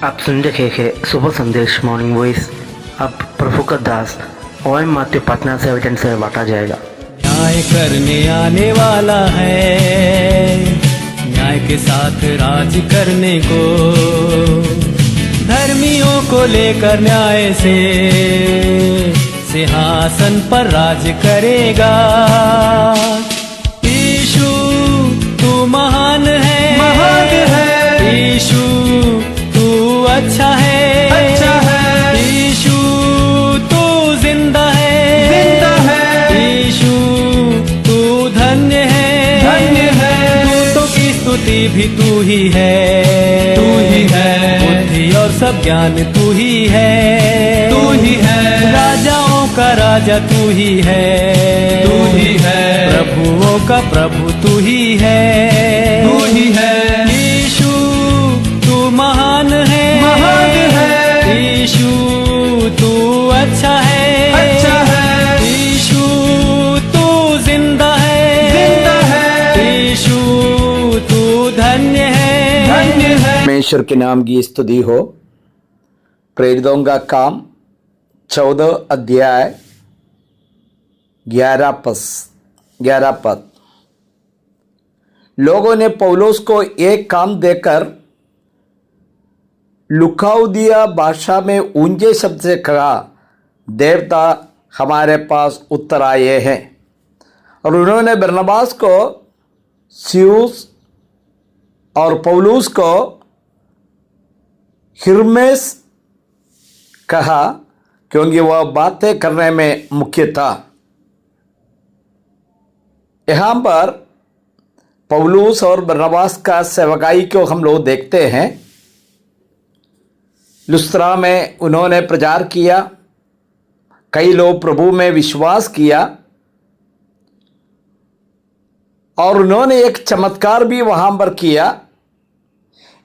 आप सुन रहे हैं सुबह संदेश मॉर्निंग वॉइस। अब प्रभु का दास ओएम मात्यु पटना से एविडेंस से बांटा जाएगा। न्याय करने आने वाला है, न्याय के साथ राज करने को, धर्मियों को लेकर न्याय से सिंहासन पर राज करेगा। यीशु तू महान है, यीशु तू अच्छा है, यीशु तू जिंदा है, यीशु तू धन्य है, दूतों की स्तुति भी तू ही है, बुद्धि और सब ज्ञान तू ही है, राजाओं का राजा तू ही है, प्रभुओं का प्रभु तू ही है, यीशु तू महान है, यीशु तू अच्छा है, यीशु तू जिंदा है, यीशु तू धन्य है। परमेश्वर के नाम की स्तुति हो। प्रेरितों का काम 14 अध्याय 11 पद। लोगों ने पौलुस को एक काम देकर लुकाउदिया भाषा में ऊंचे शब्द से कहा, देवता हमारे पास उत्तर आए हैं। और उन्होंने बरनबास को सियुस और पौलुस को हिर्मेस कहा, क्योंकि वह बातें करने में मुख्य था। यहाँ पर पौलुस और बरनबास का सेवकाई को हम लोग देखते हैं। लुस्त्रा में उन्होंने प्रचार किया, कई लोग प्रभु में विश्वास किया और उन्होंने एक चमत्कार भी वहाँ पर किया।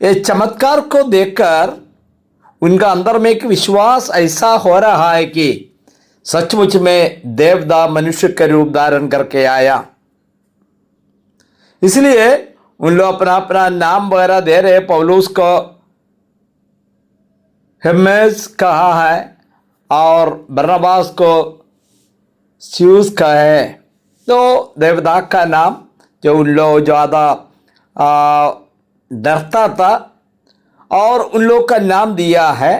इस चमत्कार को देखकर उनका अंदर में एक विश्वास ऐसा हो रहा है कि सचमुच में देवता मनुष्य के रूप धारण करके आया। इसलिए उन लोग अपना अपना नाम वगैरह दे रहे। पौलुस को हिर्मेस कहा है और बरनबास को सियुस का है। तो देवता का नाम जो उन लोग ज़्यादा डरता था और उन लोग का नाम दिया है।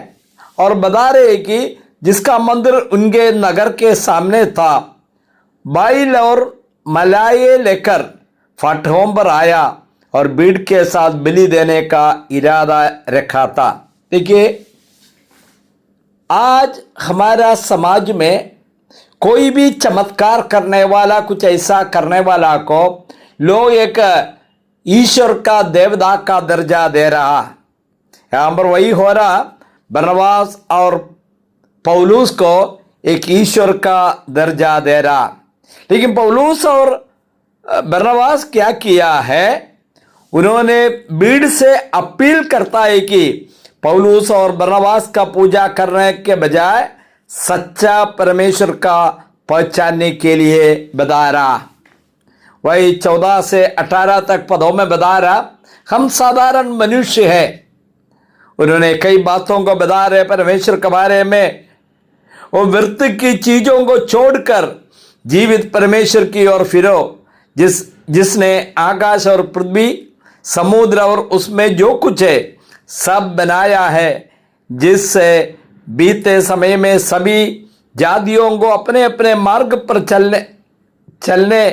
और बता रहे कि जिसका मंदिर उनके नगर के सामने था, बैल और मलाए लेकर फाटकों पर आया और भीड़ के साथ बलि देने का इरादा रखा था। देखिए, आज हमारा समाज में कोई भी चमत्कार करने वाला, कुछ ऐसा करने वाला को लोग एक ईश्वर का, देवता का दर्जा दे रहा। यहाँ पर वही हो रहा। बरनबास और पौलुस को एक ईश्वर का दर्जा दे रहा। लेकिन पौलुस और बरनबास क्या किया है, उन्होंने भीड़ से अपील करता है कि पौलुस और बरनबास का पूजा करने के बजाय सच्चा परमेश्वर का पहचानने के लिए बता रहा। वही 14 से 18 तक पदों में बता रहा, हम साधारण मनुष्य हैं। उन्होंने कई बातों को बता रहे परमेश्वर के बारे में। वो व्यर्थ की चीजों को छोड़कर जीवित परमेश्वर की ओर फिरो, जिसने आकाश और पृथ्वी, समुद्र और उसमें जो कुछ है सब बनाया है, जिससे बीते समय में सभी जातियों को अपने अपने मार्ग पर चलने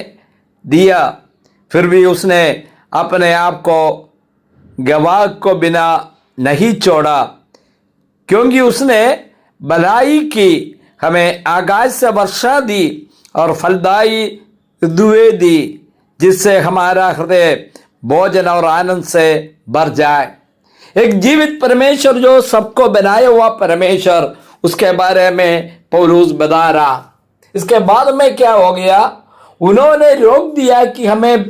दिया, फिर भी उसने अपने आप को गवाह को बिना नहीं छोड़ा, क्योंकि उसने भलाई की, हमें आकाश से वर्षा दी और फलदायी ऋतुएं दी, जिससे हमारा हृदय भोजन और आनंद से भर जाए। एक जीवित परमेश्वर, जो सबको बनाया हुआ परमेश्वर, उसके बारे में पौलुस बता रहा। इसके बाद में क्या हो गया, उन्होंने रोक दिया कि हमें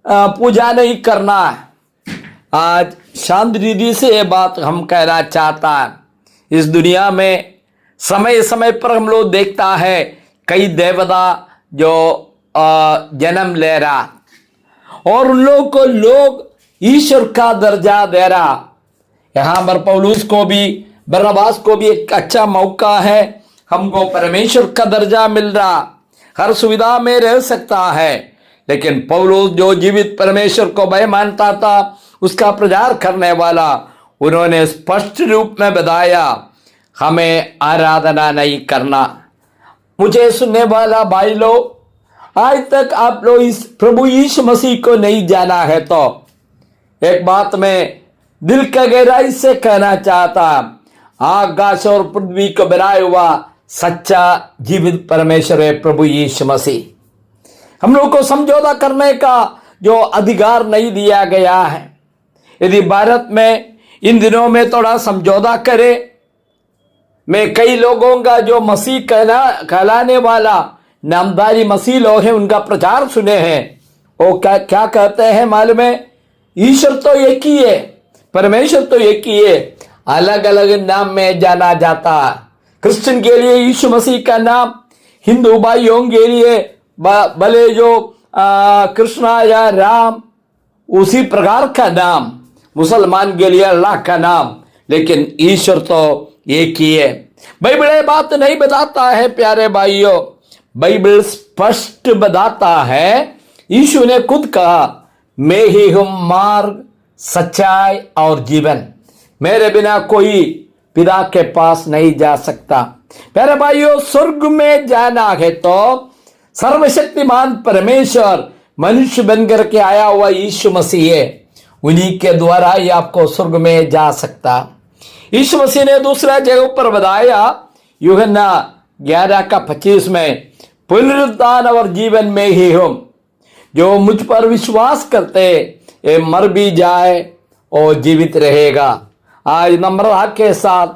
पूजा नहीं करना है। आज शांत रीति से ये बात हम कहना चाहता है। इस दुनिया में समय समय पर हम लोग देखता है कई देवता जो जन्म ले रहा और उन लोगों को लोग ईश्वर का दर्जा दे रहा। यहाँ पर पौलुस को भी बरनबास को भी एक अच्छा मौका है। हमको परमेश्वर का दर्जा मिल रहा, हर सुविधा में रह सकता है, लेकिन पौलुस जो जीवित परमेश्वर को भय मानता था, उसका प्रचार करने वाला, उन्होंने स्पष्ट रूप में बताया हमें आराधना नहीं करना। मुझे सुनने वाला भाई लोग, आज तक आप लोग इस प्रभु यीशु मसीह को नहीं जाना है तो एक बात मैं दिल का गहराई से कहना चाहता, आकाश और पृथ्वी को बनाए हुआ सच्चा जीवित परमेश्वर है प्रभु यीशु मसीह। हम लोग को समझौता करने का जो अधिकार नहीं दिया गया है। यदि भारत में इन दिनों में थोड़ा समझौता करे, मैं कई लोगों का जो मसीह कहलाने वाला नामधारी मसीह लोग हैं उनका प्रचार सुने हैं। वो क्या कहते हैं मालूम है? ईश्वर तो एक ही है, परमेश्वर तो एक ही है, अलग अलग नाम में जाना जाता। क्रिश्चियन के लिए यीशु मसीह का नाम, हिंदू भाइयों के लिए भले जो कृष्णा या राम उसी प्रकार का नाम, मुसलमान के लिए अल्लाह का नाम, लेकिन ईश्वर तो एक ही है। बाइबल ये बात नहीं बताता है प्यारे भाइयों, बाइबल स्पष्ट बताता है। यीशु ने खुद कहा मैं ही हूं मार्ग, सच्चाई और जीवन, मेरे बिना कोई पिता के पास नहीं जा सकता। प्यारे भाइयों, स्वर्ग में जाना है तो सर्वशक्तिमान परमेश्वर मनुष्य बनकर के आया हुआ यीशु मसीह है, उन्हीं के द्वारा ही आपको स्वर्ग में जा सकता। यीशु मसीह ने दूसरा जगह पर बताया, यूहन्ना 11:25 में, पुनरुत्थान और जीवन में ही हूं, जो मुझ पर विश्वास करते ये मर भी जाए और जीवित रहेगा। आज नम्रता के साथ,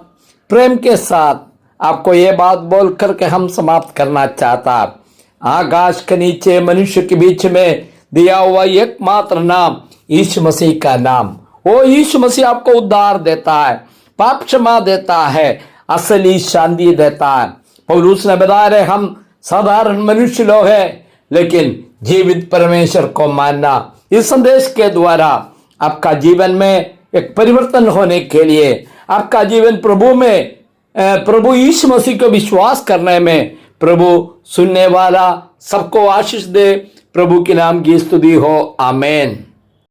प्रेम के साथ आपको ये बात बोल करके हम समाप्त करना चाहता। आकाश के नीचे मनुष्य के बीच में दिया हुआ एकमात्र नाम यीशु मसीह का नाम, वो यीशु मसीह आपको उद्धार देता है, पाप क्षमा देता है, असली शांति देता है। पौलुस ने बताया रहे हम साधारण मनुष्य लोग हैं, लेकिन जीवित परमेश्वर को मानना, इस संदेश के द्वारा आपका जीवन में एक परिवर्तन होने के लिए, आपका जीवन प्रभु में, प्रभु यीशु मसीह को विश्वास करने में प्रभु सुनने वाला सबको आशीष दे। प्रभु के नाम की स्तुति हो, आमीन।